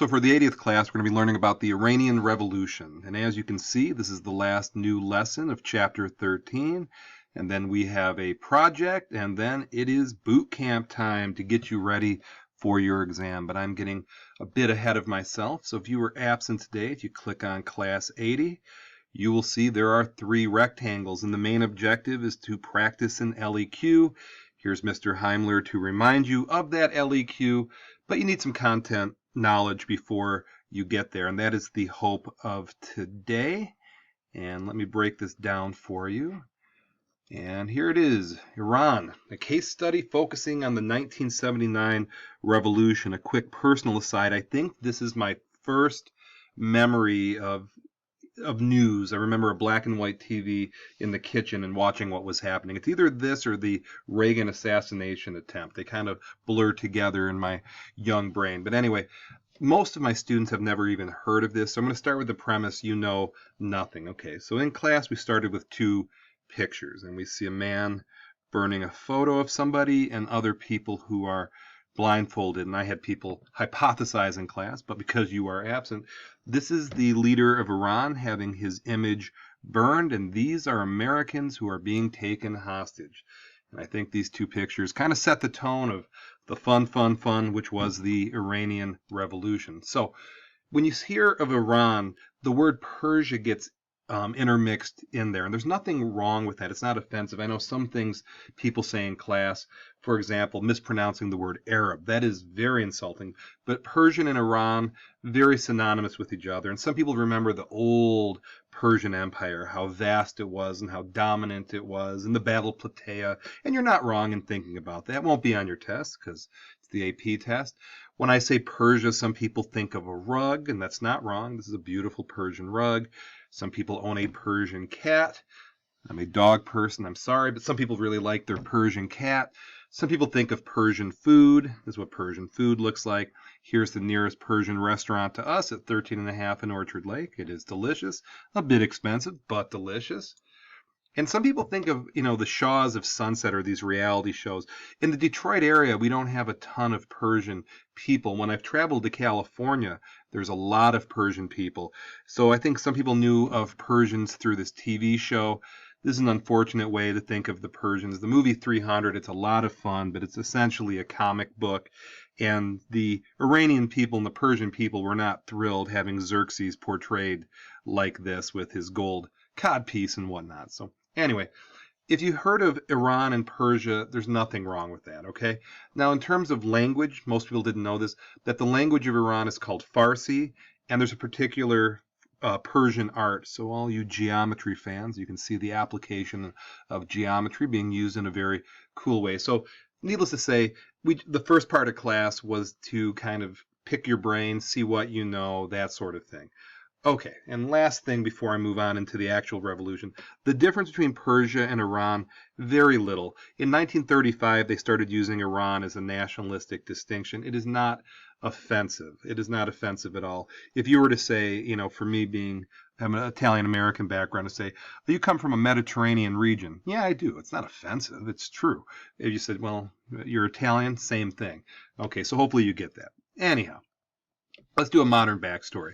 So for the 80th class, we're going to be learning about the Iranian Revolution. And as you can see, this is the last new lesson of chapter 13. And then we have a project, and then it is boot camp time to get you ready for your exam. But I'm getting a bit ahead of myself. So if you were absent today, if you click on class 80, you will see there are 3 rectangles. And the main objective is to practice an LEQ. Here's Mr. Heimler to remind you of that LEQ, but you need some content knowledge before you get there, and that is the hope of today. And let me break this down for you. And here it is, Iran, a case study focusing on the 1979 revolution. A quick personal aside, I think this is my first memory of news. I remember a black and white TV in the kitchen and watching what was happening. It's either this or the Reagan assassination attempt. They kind of blur together in my young brain. But anyway, most of my students have never even heard of this. So I'm going to start with the premise you know nothing. Okay, so in class we started with 2 pictures, and we see a man burning a photo of somebody and other people who are blindfolded, and I had people hypothesize in class, but because you are absent, this is the leader of Iran having his image burned, and these are Americans who are being taken hostage. And I think these 2 pictures kind of set the tone of the fun, which was the Iranian Revolution. So when you hear of Iran, the word Persia gets intermixed in there, and there's nothing wrong with that. It's not offensive. I know some things people say in class, for example, mispronouncing the word Arab. That is very insulting. But Persian and Iran, very synonymous with each other. And some people remember the old Persian Empire, how vast it was and how dominant it was, and the Battle of Plataea. And you're not wrong in thinking about that. It won't be on your test because it's the AP test. When I say Persia, some people think of a rug, and that's not wrong. This is a beautiful Persian rug. Some people own a Persian cat. I'm a dog person, I'm sorry, but some people really like their Persian cat. Some people think of Persian food. This is what Persian food looks like. Here's the nearest Persian restaurant to us at 13.5 in Orchard Lake. It is delicious. A bit expensive, but delicious. And some people think of, the Shahs of Sunset or these reality shows. In the Detroit area, we don't have a ton of Persian people. When I've traveled to California, there's a lot of Persian people. So I think some people knew of Persians through this TV show. This is an unfortunate way to think of the Persians. The movie 300, it's a lot of fun, but it's essentially a comic book. And the Iranian people and the Persian people were not thrilled having Xerxes portrayed like this with his gold codpiece and whatnot. So anyway, if you heard of Iran and Persia, there's nothing wrong with that, okay? Now, in terms of language, most people didn't know this, that the language of Iran is called Farsi, and there's a particular Persian art. So all you geometry fans, you can see the application of geometry being used in a very cool way. So needless to say, the first part of class was to kind of pick your brain, see what you know, that sort of thing. Okay, and last thing before I move on into the actual revolution, the difference between Persia and Iran, very little. In 1935, they started using Iran as a nationalistic distinction. It is not offensive. It is not offensive at all. If you were to say, for me I'm an Italian-American background, to say, you come from a Mediterranean region. Yeah, I do. It's not offensive. It's true. If you said, well, you're Italian, same thing. Okay, so hopefully you get that. Anyhow, let's do a modern backstory.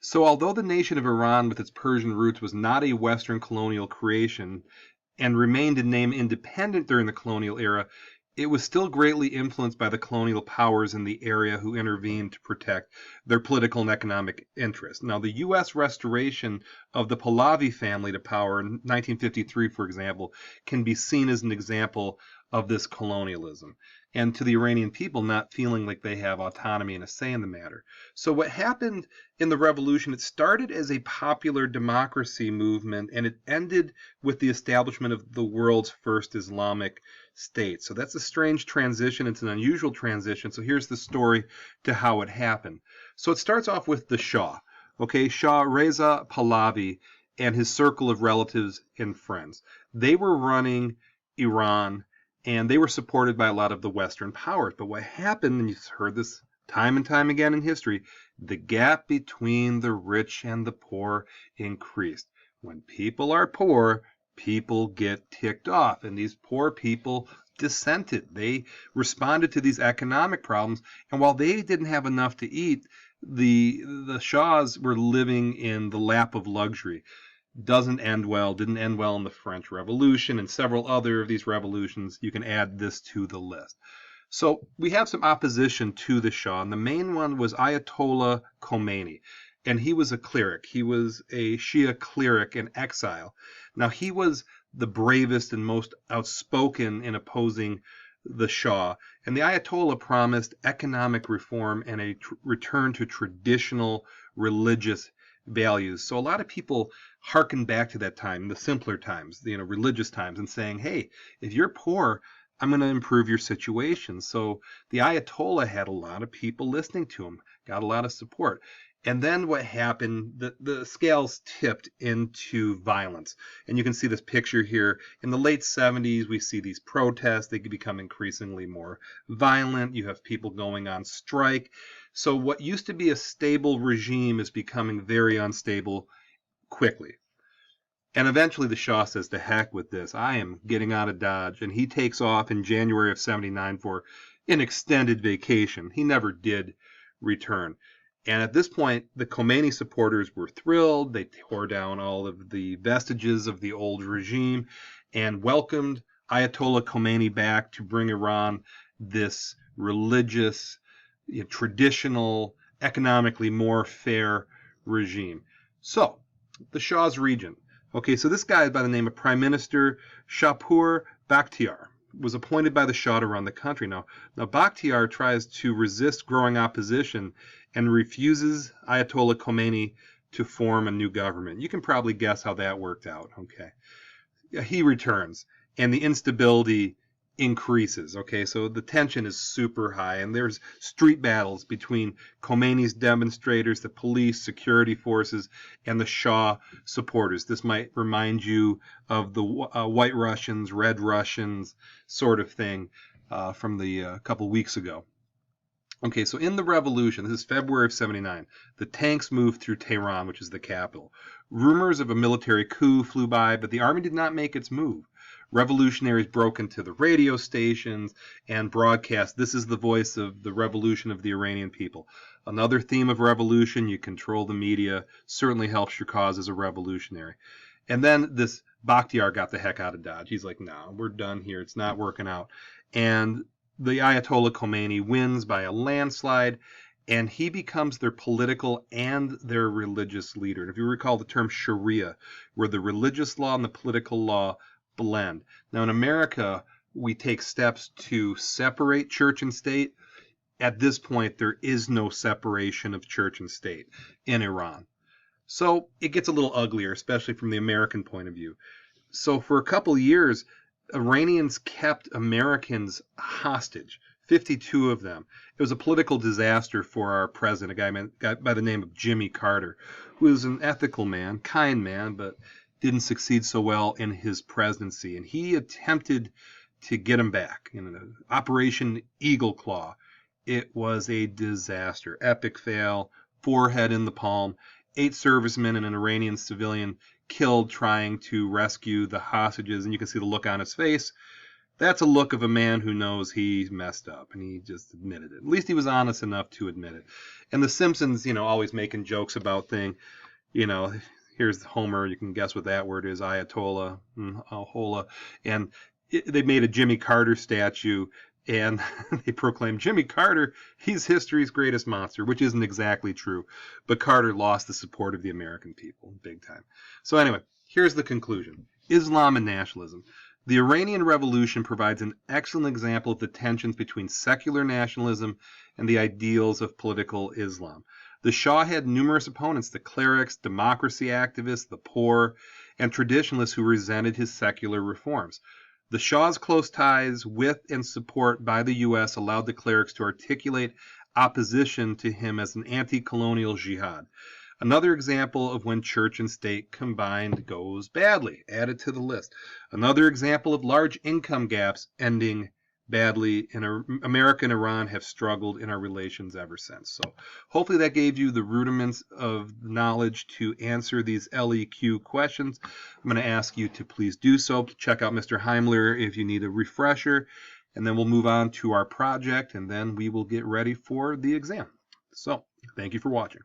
So although the nation of Iran with its Persian roots was not a Western colonial creation and remained in name independent during the colonial era, it was still greatly influenced by the colonial powers in the area who intervened to protect their political and economic interests. Now, the U.S. restoration of the Pahlavi family to power in 1953, for example, can be seen as an example of this colonialism, and to the Iranian people not feeling like they have autonomy and a say in the matter. So what happened in the revolution, it started as a popular democracy movement, and it ended with the establishment of the world's first Islamic state. So that's a strange transition. It's an unusual transition. So here's the story to how it happened. So it starts off with the Shah. Okay, Shah Reza Pahlavi and his circle of relatives and friends. They were running Iran, and they were supported by a lot of the Western powers. But what happened, and you've heard this time and time again in history, the gap between the rich and the poor increased. When people are poor, people get ticked off, and these poor people dissented. They responded to these economic problems, and while they didn't have enough to eat, the Shahs were living in the lap of luxury. Didn't end well in the French Revolution and several other of these revolutions. You can add this to the list. So we have some opposition to the Shah, and the main one was Ayatollah Khomeini. And he was a cleric. He was a Shia cleric in exile. Now, he was the bravest and most outspoken in opposing the Shah. And the Ayatollah promised economic reform and a return to traditional religious values. So a lot of people harken back to that time, the simpler times, religious times, and saying, hey, if you're poor, I'm going to improve your situation. So the Ayatollah had a lot of people listening to him, got a lot of support. And then what happened, the scales tipped into violence. And you can see this picture here. In the late 70s, we see these protests. They become increasingly more violent. You have people going on strike. So what used to be a stable regime is becoming very unstable quickly. And eventually the Shah says, to heck with this. I am getting out of Dodge. And he takes off in January of 79 for an extended vacation. He never did return. And at this point, the Khomeini supporters were thrilled. They tore down all of the vestiges of the old regime and welcomed Ayatollah Khomeini back to bring Iran this religious, traditional, economically more fair regime. So, the Shah's regent. Okay, so this guy by the name of Prime Minister Shapur Bakhtiar was appointed by the Shah to run the country. Now Bakhtiar tries to resist growing opposition and refuses Ayatollah Khomeini to form a new government. You can probably guess how that worked out. Okay, he returns, and the instability increases. Okay, so the tension is super high, and there's street battles between Khomeini's demonstrators, the police, security forces, and the Shah supporters. This might remind you of the White Russians, Red Russians sort of thing from the couple weeks ago. Okay, so in the revolution, this is February of 79, the tanks moved through Tehran, which is the capital. Rumors of a military coup flew by, but the army did not make its move. Revolutionaries broke into the radio stations and broadcast, this is the voice of the revolution of the Iranian people. Another theme of revolution, you control the media, certainly helps your cause as a revolutionary. And then this Bakhtiar got the heck out of Dodge. He's like, no, we're done here. It's not working out. And the Ayatollah Khomeini wins by a landslide, and he becomes their political and their religious leader. And if you recall the term Sharia, where the religious law and the political law blend. Now in America, we take steps to separate church and state. At this point, there is no separation of church and state in Iran. So it gets a little uglier, especially from the American point of view. So for a couple of years, Iranians kept Americans hostage, 52 of them. It was a political disaster for our president, a guy by the name of Jimmy Carter, who was an ethical man, kind man, but didn't succeed so well in his presidency. And he attempted to get him back in Operation Eagle Claw. It was a disaster, epic fail, forehead in the palm, 8 servicemen and an Iranian civilian killed trying to rescue the hostages, and you can see the look on his face. That's a look of a man who knows he messed up, and he just admitted it. At least he was honest enough to admit it. And the Simpsons, always making jokes about things. Here's Homer. You can guess what that word is, Ayatollah, Ahola. And they made a Jimmy Carter statue, and they proclaimed Jimmy Carter, he's history's greatest monster, which isn't exactly true. But Carter lost the support of the American people big time. So anyway, here's the conclusion. Islam and nationalism. The Iranian Revolution provides an excellent example of the tensions between secular nationalism and the ideals of political Islam. The Shah had numerous opponents, the clerics, democracy activists, the poor, and traditionalists who resented his secular reforms. The Shah's close ties with and support by the U.S. allowed the clerics to articulate opposition to him as an anti-colonial jihad. Another example of when church and state combined goes badly. Added to the list. Another example of large income gaps ending badly. America and Iran have struggled in our relations ever since. So hopefully that gave you the rudiments of knowledge to answer these LEQ questions. I'm going to ask you to please do so. Check out Mr. Heimler if you need a refresher. And then we'll move on to our project, and then we will get ready for the exam. So, thank you for watching.